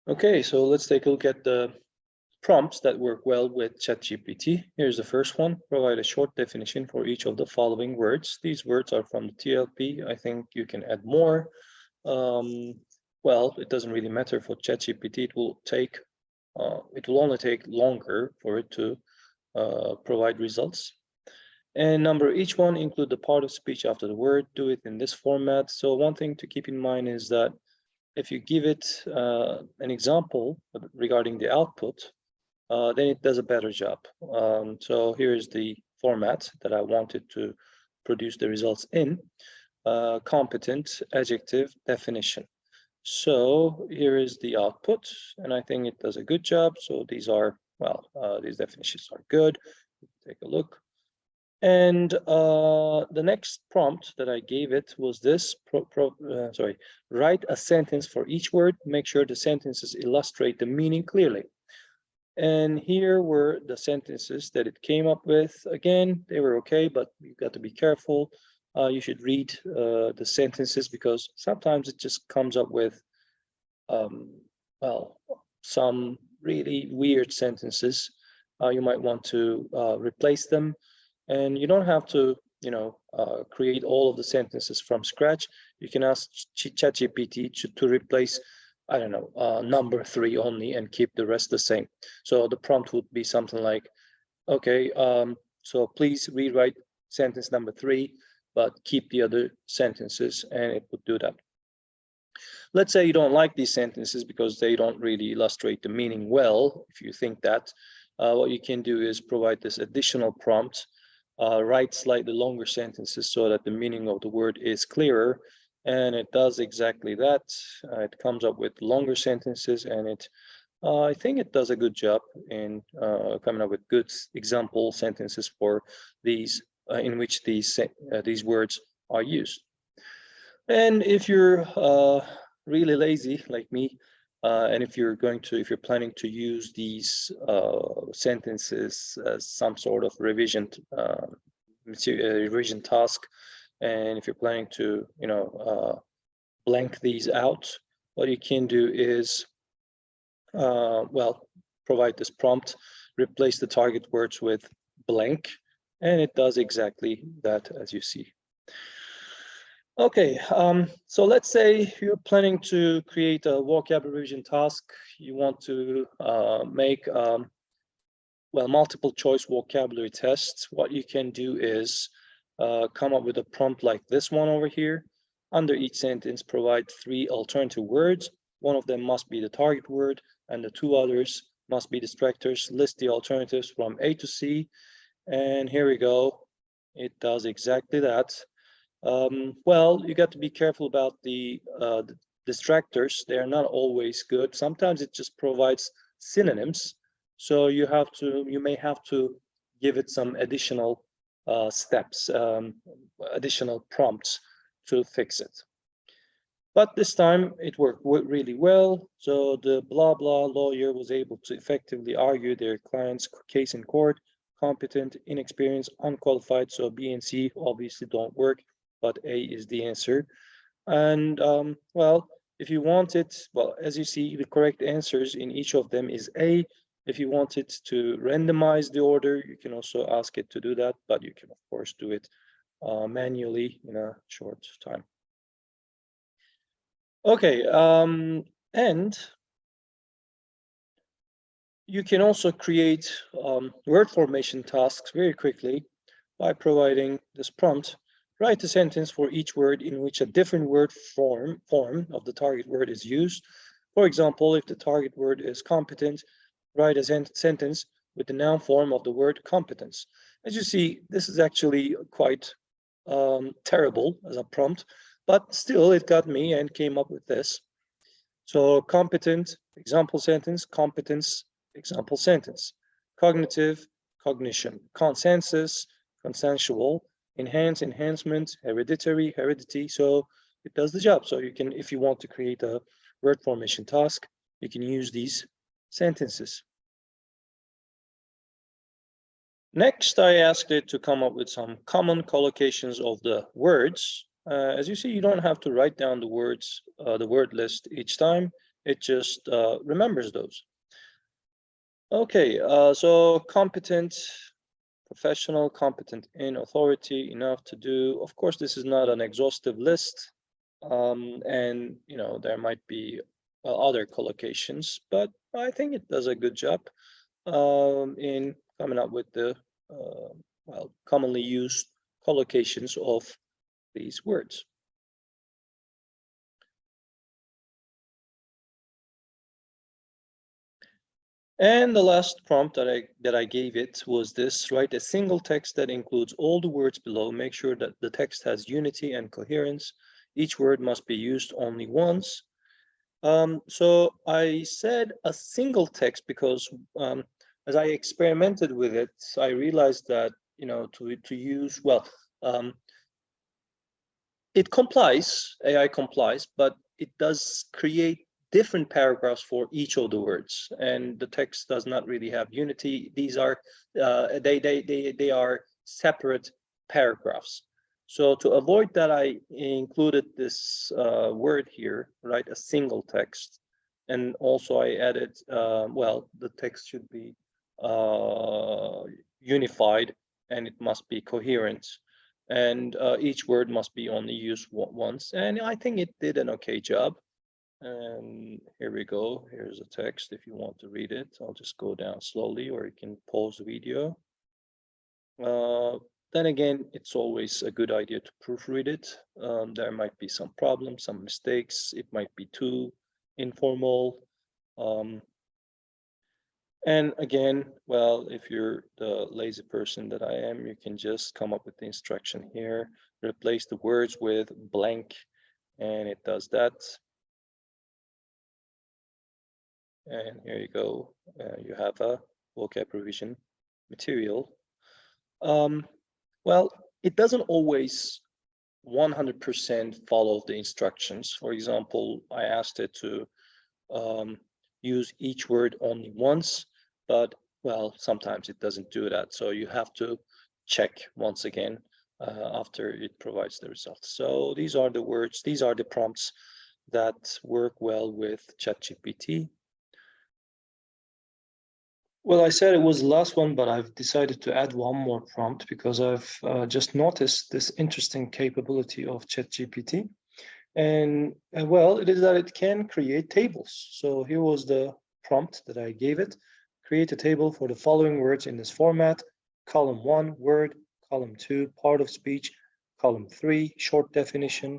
Okay, so let's take a look at the prompts that work well with Chat-Gpt. Here's the first one. Provide a short definition for each of the following words. These words are from the TLP. I think you can add more. Well, it doesn't really matter for Chat-Gpt. It will only take longer for it to provide results. And number each one, include the part of speech after the word. Do it in this format. So one thing to keep in mind is that if you give it an example regarding the output, then it does a better job. So here's the format that I wanted to produce the results in. Competent, adjective, definition. So here is the output, and I think it does a good job. So these are, well, these definitions are good. Take a look. And the next prompt that I gave it was this, write a sentence for each word. Make sure the sentences illustrate the meaning clearly. And here were the sentences that it came up with. Again, they were okay, but you've got to be careful. You should read the sentences because sometimes it just comes up with, well, some really weird sentences. You might want to replace them. And you don't have to, create all of the sentences from scratch. You can ask Chat-GPT to replace, I don't know, number 3 only and keep the rest the same. So the prompt would be something like, okay, so please rewrite sentence number 3, but keep the other sentences, and it would do that. Let's say you don't like these sentences because they don't really illustrate the meaning well. If you think that, what you can do is provide this additional prompt. Write slightly longer sentences so that the meaning of the word is clearer, and it does exactly that. It comes up with longer sentences, and I think it does a good job in coming up with good example sentences for these in which these words are used. And if you're really lazy like me, and if you're planning to use these sentences as some sort of revision task, and if you're planning to blank these out, what you can do is well, provide this prompt, replace the target words with blank, and it does exactly that, as you see. Okay, so let's say you're planning to create a vocab revision task. You want to make multiple choice vocabulary tests. What you can do is come up with a prompt like this one over here. Under each sentence, provide 3 alternative words. One of them must be the target word, and the 2 others must be distractors. List the alternatives from A to C. And here we go. It does exactly that. Well, you got to be careful about the distractors. They are not always good. Sometimes it just provides synonyms. So you may have to give it some additional steps, additional prompts to fix it. But this time it worked really well. So the blah blah lawyer was able to effectively argue their client's case in court. Competent, inexperienced, unqualified. So B and C obviously don't work, but A is the answer. And well, if you want it, well, as you see, the correct answers in each of them is A. If you want it to randomize the order, you can also ask it to do that, but you can of course do it manually in a short time. Okay, and you can also create word formation tasks very quickly by providing this prompt. Write a sentence for each word in which a different word form of the target word is used. For example, if the target word is competent, write a sentence with the noun form of the word competence. As you see, this is actually quite terrible as a prompt, but still it got me and came up with this. So competent, example sentence, competence, example sentence. Cognitive, cognition. Consensus, consensual. Enhance, enhancement. Hereditary, heredity. So it does the job. So you can, if you want to create a word formation task, you can use these sentences. Next, I asked it to come up with some common collocations of the words. As you see, you don't have to write down the words, the word list each time. It just remembers those. Okay, so competent, professional, competent in, authority, enough to do. Of course, this is not an exhaustive list, and there might be other collocations, but I think it does a good job in coming up with the commonly used collocations of these words. And the last prompt that I gave it was this: write a single text that includes all the words below. Make sure that the text has unity and coherence. Each word must be used only once. So I said a single text because as I experimented with it, I realized that to use it complies, AI complies, but it does create different paragraphs for each of the words, and the text does not really have unity. These are they are separate paragraphs. So to avoid that, I included this word here, right? A single text, and also I added the text should be unified and it must be coherent, and each word must be only used once, and I think it did an okay job. And here we go. Here's a text. If you want to read it, I'll just go down slowly, or you can pause the video. Then again, it's always a good idea to proofread it. There might be some problems, some mistakes. It might be too informal. And again, well, if you're the lazy person that I am, you can just come up with the instruction here, replace the words with blank, and it does that. And here you go. You have a vocab revision material. Well, it doesn't always 100% follow the instructions. For example, I asked it to use each word only once, but well, sometimes it doesn't do that. So you have to check once again after it provides the results. So these are the words, these are the prompts that work well with Chat-Gpt. Well, I said it was the last one, but I've decided to add one more prompt because I've just noticed this interesting capability of Chat-Gpt. And well, it is that it can create tables. So here was the prompt that I gave it. Create a table for the following words in this format: column 1, word; column 2, part of speech; column 3, short definition;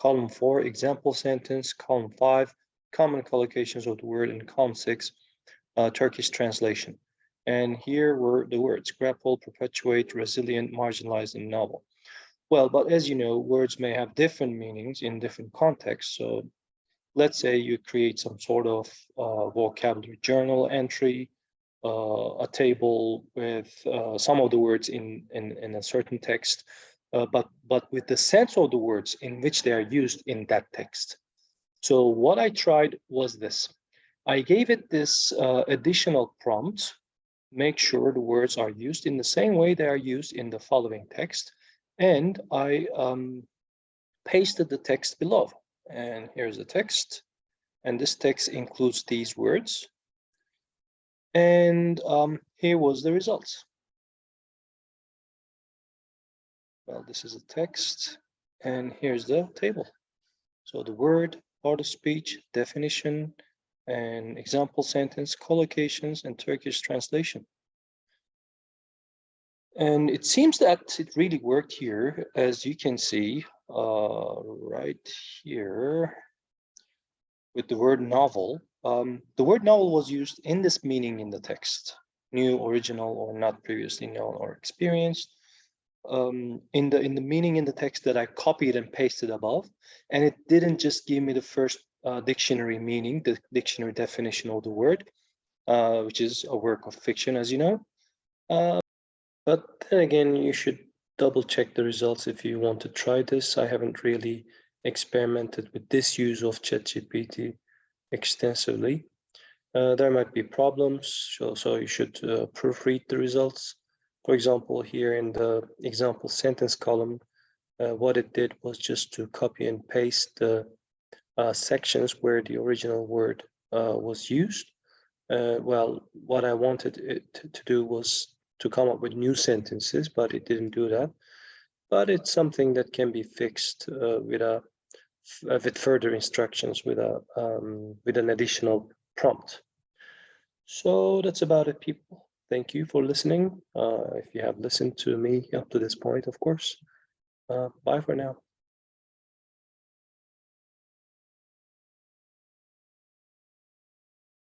column 4, example sentence; column 5, common collocations of the word; and column 6, Turkish translation. And here were the words: grapple, perpetuate, resilient, marginalized, and novel. Well, but as you know, words may have different meanings in different contexts. So let's say you create some sort of vocabulary journal entry, a table with some of the words in a certain text, but with the sense of the words in which they are used in that text. So what I tried was this. I gave it this additional prompt: make sure the words are used in the same way they are used in the following text. And I pasted the text below. And here's the text. And this text includes these words. And here was the results. Well, this is a text, and here's the table. So the word, part of speech, definition, and example sentence, collocations, and Turkish translation. And it seems that it really worked here, as you can see right here with the word novel. The word novel was used in this meaning in the text: new, original, or not previously known or experienced. In the meaning in the text that I copied and pasted above, and it didn't just give me the first dictionary meaning, the dictionary definition of the word, which is a work of fiction, as you know. But then again, you should double check the results if you want to try this. I haven't really experimented with this use of Chat-Gpt extensively. There might be problems, so you should proofread the results. For example, here in the example sentence column, what it did was just to copy and paste the sections where the original word was used. Well, what I wanted it to do was to come up with new sentences, but it didn't do that. But it's something that can be fixed with further instructions with an additional prompt. So that's about it, people. Thank you for listening. If you have listened to me up to this point, of course. Bye for now.